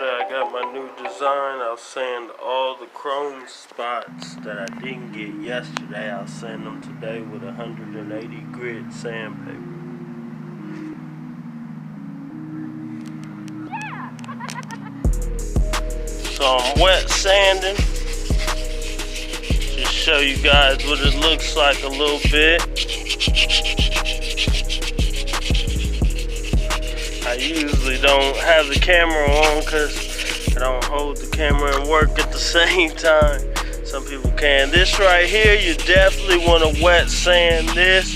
I got my new design. I'll sand all the chrome spots that I didn't get yesterday. I'll sand them today with 180 grit sandpaper. So I'm wet sanding. Just show you guys what it looks like a little bit. I usually don't have the camera on because I don't hold the camera and work at the same time. Some people can. This right here, you definitely want to wet sand this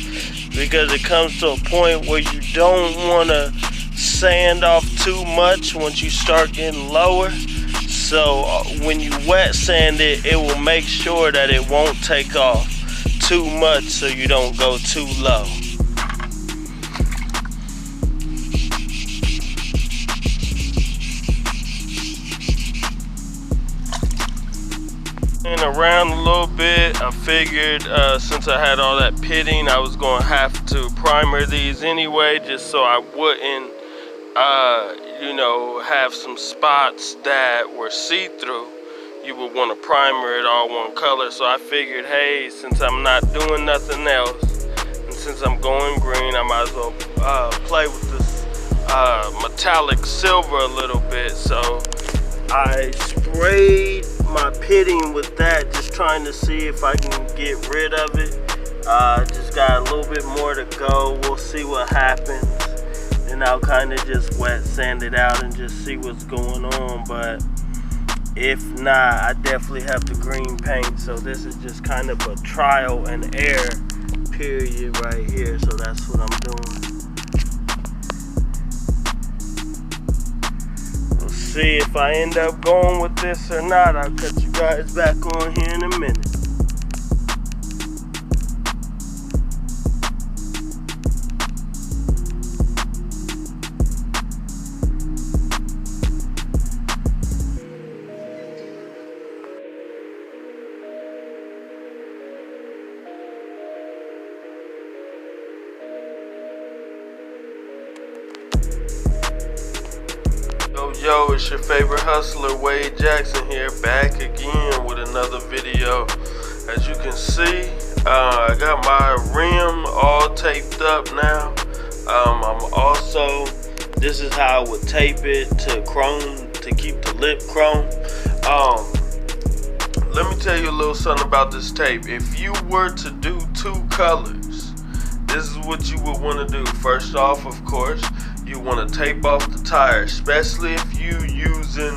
because it comes to a point where you don't want to sand off too much once you start getting lower. So when you wet sand it, it will make sure that it won't take off too much so you don't go too low. And around a little bit, I figured since I had all that pitting, I was going to have to primer these anyway, just so I wouldn't, you know, have some spots that were see-through. You would want to primer it all one color. So I figured, hey, since I'm not doing nothing else, and since I'm going green, I might as well play with this metallic silver a little bit. So I sprayed my pitting with that, just trying to see if I can get rid of it. Just got a little bit more to go. We'll see what happens. Then I'll kind of just wet sand it out and just see what's going on. But if not, I definitely have the green paint. So this is just kind of a trial and error period right here. So that's what I'm doing. See if I end up going with this or not. I'll cut you guys back on here in a minute. Yo, it's your favorite hustler, Wade Jackson here, back again with another video. As you can see, I got my rim all taped up now. I'm also, this is how I would tape it to chrome, to keep the lip chrome. Let me tell you a little something about this tape. If you were to do two colors, this is what you would want to do. First off, of course, you want to tape off the tire, especially if you using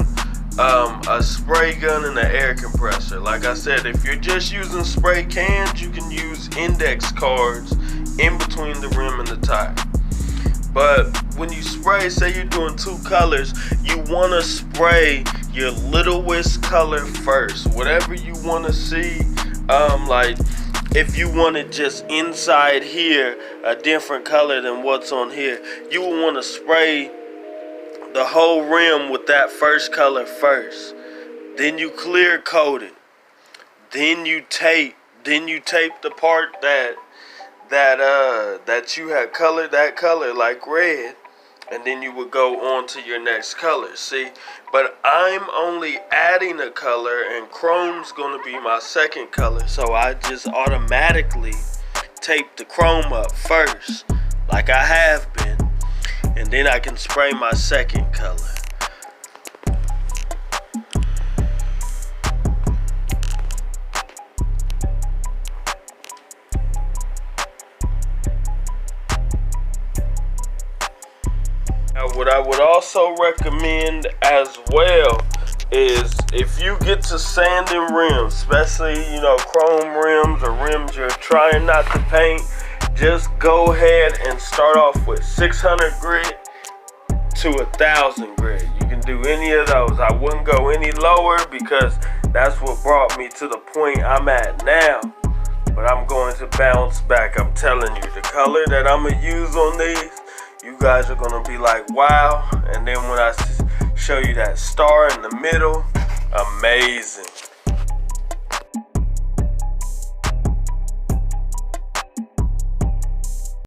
a spray gun and an air compressor. Like I said, if you're just using spray cans, you can use index cards in between the rim and the tire. But when you spray, say you're doing two colors, you want to spray your littlest color first. Whatever you want to see, like if you want it just inside here a different color than what's on here, you will want to spray the whole rim with that first color first. Then you clear coat it. Then you tape the part that you had colored that color like red, and then you would go on to your next color. See, but I'm only adding a color and chrome's gonna be my second color, so I just automatically tape the chrome up first like I have been, and then I can spray my second color. Now, what I would also recommend as well is if you get to sanding rims, especially, you know, chrome rims or rims you're trying not to paint, just go ahead and start off with 600 grit to 1000 grit. You can do any of those. I wouldn't go any lower because that's what brought me to the point I'm at now. But I'm going to bounce back. I'm telling you, the color that I'm gonna use on these, you guys are gonna be like, wow. And then when I show you that star in the middle, amazing.